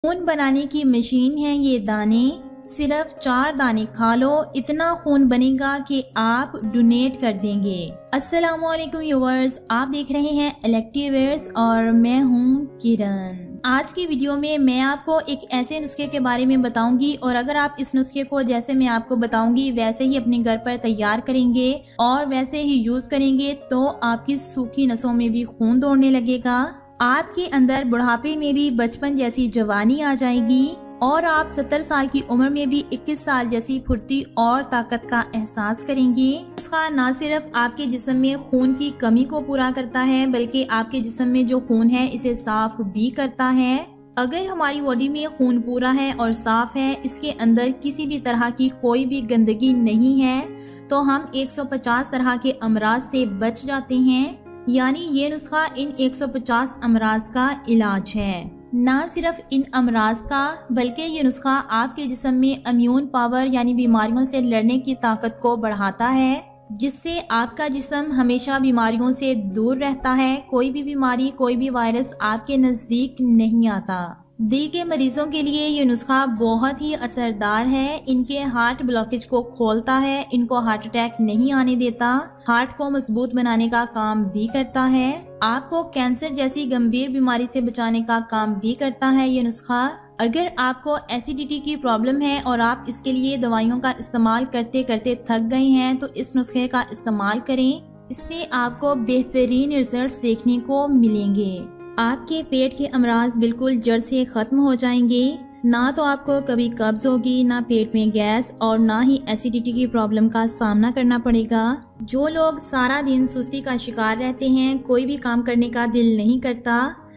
खून बनाने की मशीन है ये दाने, सिर्फ 4 दाने खा लो, इतना खून बनेगा कि आप डोनेट कर देंगे। अस्सलामुअलैकुम व्यूअर्स, आप देख रहे हैं इलेक्टिवेयर्स और मैं हूँ किरण। आज की वीडियो में मैं आपको एक ऐसे नुस्खे के बारे में बताऊंगी और अगर आप इस नुस्खे को जैसे मैं आपको बताऊंगी वैसे ही अपने घर पर तैयार करेंगे और वैसे ही यूज करेंगे तो आपकी सूखी नसों में भी खून दौड़ने लगेगा, आपके अंदर बुढ़ापे में भी बचपन जैसी जवानी आ जाएगी और आप 70 साल की उम्र में भी 21 साल जैसी फुर्ती और ताकत का एहसास करेंगे। इसका न सिर्फ आपके जिस्म में खून की कमी को पूरा करता है बल्कि आपके जिस्म में जो खून है इसे साफ भी करता है। अगर हमारी बॉडी में खून पूरा है और साफ है, इसके अंदर किसी भी तरह की कोई भी गंदगी नहीं है, तो हम 150 तरह के अमराज से बच जाते हैं। यानी ये नुस्खा इन 150 अमराज का इलाज है। ना सिर्फ इन अमराज का बल्कि ये नुस्खा आपके जिस्म में इम्यून पावर यानी बीमारियों से लड़ने की ताकत को बढ़ाता है, जिससे आपका जिस्म हमेशा बीमारियों से दूर रहता है। कोई भी बीमारी, कोई भी वायरस आपके नज़दीक नहीं आता। दिल के मरीजों के लिए ये नुस्खा बहुत ही असरदार है। इनके हार्ट ब्लॉकेज को खोलता है, इनको हार्ट अटैक नहीं आने देता, हार्ट को मजबूत बनाने का काम भी करता है, आपको कैंसर जैसी गंभीर बीमारी से बचाने का काम भी करता है ये नुस्खा। अगर आपको एसिडिटी की प्रॉब्लम है और आप इसके लिए दवाइयों का इस्तेमाल करते करते थक गए हैं तो इस नुस्खे का इस्तेमाल करें, इससे आपको बेहतरीन रिजल्ट्स देखने को मिलेंगे। आपके पेट के अमराज बिल्कुल जड़ से खत्म हो जाएंगे। ना तो आपको कभी कब्ज होगी, ना पेट में गैस और ना ही एसिडिटी की प्रॉब्लम का सामना करना पड़ेगा। जो लोग सारा दिन सुस्ती का शिकार रहते हैं, कोई भी काम करने का दिल नहीं करता,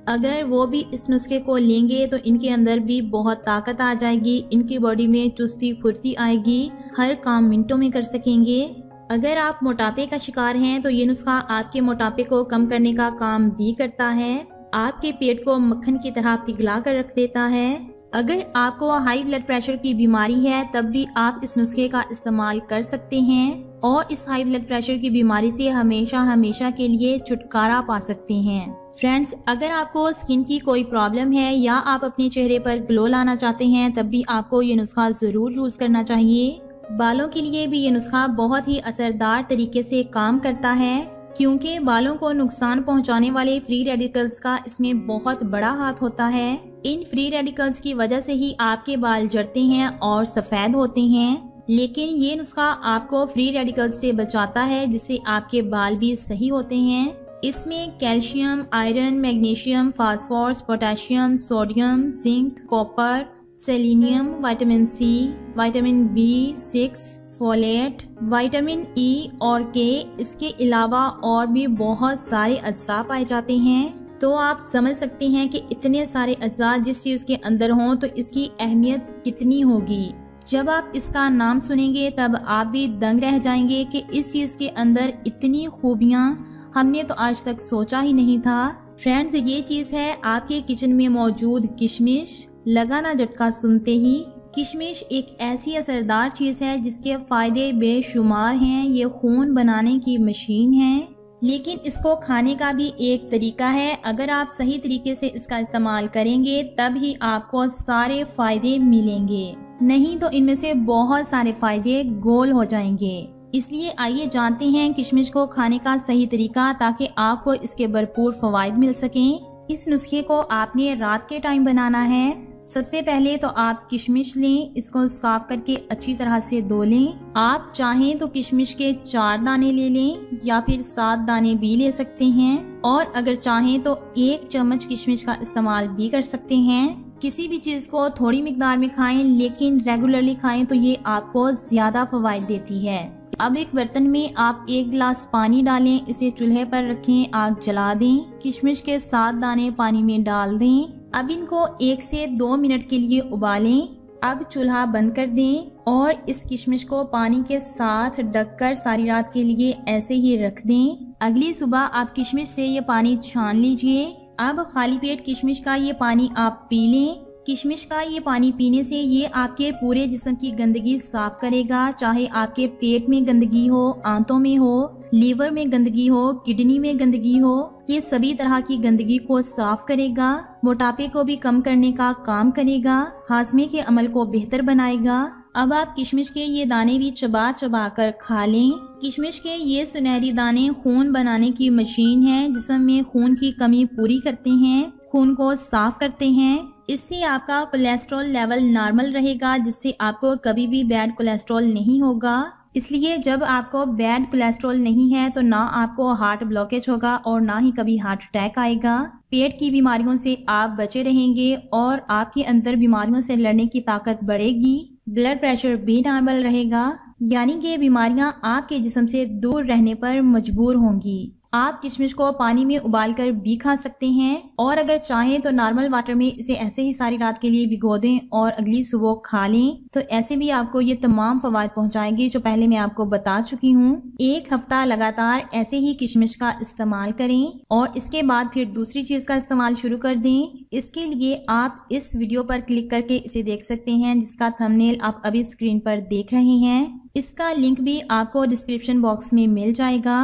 अगर वो भी इस नुस्खे को लेंगे तो इनके अंदर भी बहुत ताकत आ जाएगी, इनकी बॉडी में चुस्ती फुर्ती आएगी, हर काम मिनटों में कर सकेंगे। अगर आप मोटापे का शिकार हैं तो ये नुस्खा आपके मोटापे को कम करने का काम भी करता है, आपके पेट को मक्खन की तरह पिघला कर रख देता है। अगर आपको हाई ब्लड प्रेशर की बीमारी है तब भी आप इस नुस्खे का इस्तेमाल कर सकते हैं और इस हाई ब्लड प्रेशर की बीमारी से हमेशा हमेशा के लिए छुटकारा पा सकते हैं। फ्रेंड्स, अगर आपको स्किन की कोई प्रॉब्लम है या आप अपने चेहरे पर ग्लो लाना चाहते हैं तब भी आपको ये नुस्खा जरूर यूज करना चाहिए। बालों के लिए भी ये नुस्खा बहुत ही असरदार तरीके से काम करता है क्योंकि बालों को नुकसान पहुंचाने वाले फ्री रेडिकल्स का इसमें बहुत बड़ा हाथ होता है। इन फ्री रेडिकल्स की वजह से ही आपके बाल झड़ते हैं और सफेद होते हैं, लेकिन ये नुस्खा आपको फ्री रेडिकल्स से बचाता है जिससे आपके बाल भी सही होते हैं। इसमें calcium, iron, magnesium, phosphorus, potassium, sodium, zinc, copper, selenium, vitamin C, vitamin B6, folate, vitamin E और के, इसके अलावा और भी बहुत सारे अज्जा पाए जाते हैं। तो आप समझ सकते हैं कि इतने सारे अज्जा जिस चीज़ के अंदर हों तो इसकी अहमियत कितनी होगी। जब आप इसका नाम सुनेंगे तब आप भी दंग रह जाएंगे कि इस चीज़ के अंदर इतनी खूबियाँ हमने तो आज तक सोचा ही नहीं था। फ्रेंड्स, ये चीज़ है आपके किचन में मौजूद किशमिश। लगाना झटका सुनते ही, किशमिश एक ऐसी असरदार चीज़ है जिसके फ़ायदे बेशुमार हैं। ये खून बनाने की मशीन है, लेकिन इसको खाने का भी एक तरीका है। अगर आप सही तरीके से इसका इस्तेमाल करेंगे तब ही आपको सारे फ़ायदे मिलेंगे, नहीं तो इनमें से बहुत सारे फ़ायदे गोल हो जाएंगे। इसलिए आइए जानते हैं किशमिश को खाने का सही तरीका ताकि आपको इसके भरपूर फ़वाइद मिल सकें। इस नुस्खे को आपने रात के टाइम बनाना है। सबसे पहले तो आप किशमिश लें, इसको साफ करके अच्छी तरह से धो लें। आप चाहें तो किशमिश के 4 दाने ले लें या फिर 7 दाने भी ले सकते हैं और अगर चाहें तो 1 चम्मच किशमिश का इस्तेमाल भी कर सकते हैं। किसी भी चीज़ को थोड़ी मिकदार में खाएं लेकिन रेगुलरली खाएं तो ये आपको ज़्यादा फवायद देती है। अब एक बर्तन में आप 1 गिलास पानी डालें, इसे चूल्हे पर रखें, आग जला दें, किशमिश के 7 दाने पानी में डाल दें। अब इनको 1 से 2 मिनट के लिए उबालें। अब चूल्हा बंद कर दें और इस किशमिश को पानी के साथ ढककर सारी रात के लिए ऐसे ही रख दें। अगली सुबह आप किशमिश से ये पानी छान लीजिए। अब खाली पेट किशमिश का ये पानी आप पी लें। किशमिश का ये पानी पीने से ये आपके पूरे जिस्म की गंदगी साफ करेगा, चाहे आपके पेट में गंदगी हो, आंतों में हो लीवर में गंदगी हो, किडनी में गंदगी हो, ये सभी तरह की गंदगी को साफ करेगा, मोटापे को भी कम करने का काम करेगा, हाजमे के अमल को बेहतर बनाएगा। अब आप किशमिश के ये दाने भी चबा चबा कर खा लें। किशमिश के ये सुनहरी दाने खून बनाने की मशीन है, जिसमें खून की कमी पूरी करते हैं, खून को साफ करते हैं। इससे आपका कोलेस्ट्रॉल लेवल नॉर्मल रहेगा, जिससे आपको कभी भी बैड कोलेस्ट्रॉल नहीं होगा। इसलिए जब आपको बैड कोलेस्ट्रॉल नहीं है तो ना आपको हार्ट ब्लॉकेज होगा और ना ही कभी हार्ट अटैक आएगा। पेट की बीमारियों से आप बचे रहेंगे और आपके अंदर बीमारियों से लड़ने की ताकत बढ़ेगी। ब्लड प्रेशर भी नॉर्मल रहेगा, यानी कि बीमारियां आपके जिस्म से दूर रहने पर मजबूर होंगी। आप किशमिश को पानी में उबालकर भी खा सकते हैं और अगर चाहें तो नॉर्मल वाटर में इसे ऐसे ही सारी रात के लिए भिगो दें और अगली सुबह खा लें, तो ऐसे भी आपको ये तमाम फवाद पहुंचाएंगे जो पहले मैं आपको बता चुकी हूँ। एक हफ्ता लगातार ऐसे ही किशमिश का इस्तेमाल करें और इसके बाद फिर दूसरी चीज का इस्तेमाल शुरू कर दें। इसके लिए आप इस वीडियो पर क्लिक करके इसे देख सकते हैं, जिसका थंबनेल आप अभी स्क्रीन पर देख रहे हैं। इसका लिंक भी आपको डिस्क्रिप्शन बॉक्स में मिल जाएगा।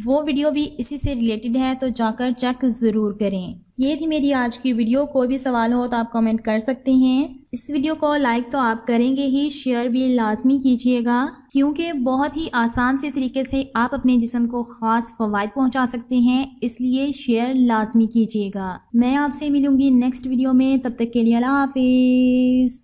वो वीडियो भी इसी से रिलेटेड है, तो जाकर चेक जरूर करें। ये थी मेरी आज की वीडियो। कोई भी सवाल हो तो आप कमेंट कर सकते हैं। इस वीडियो को लाइक तो आप करेंगे ही, शेयर भी लाजमी कीजिएगा, क्योंकि बहुत ही आसान से तरीके से आप अपने जिस्म को खास फवायद पहुंचा सकते हैं, इसलिए शेयर लाजमी कीजिएगा। मैं आपसे मिलूंगी नेक्स्ट वीडियो में, तब तक के लिए अल्लाह हाफिज।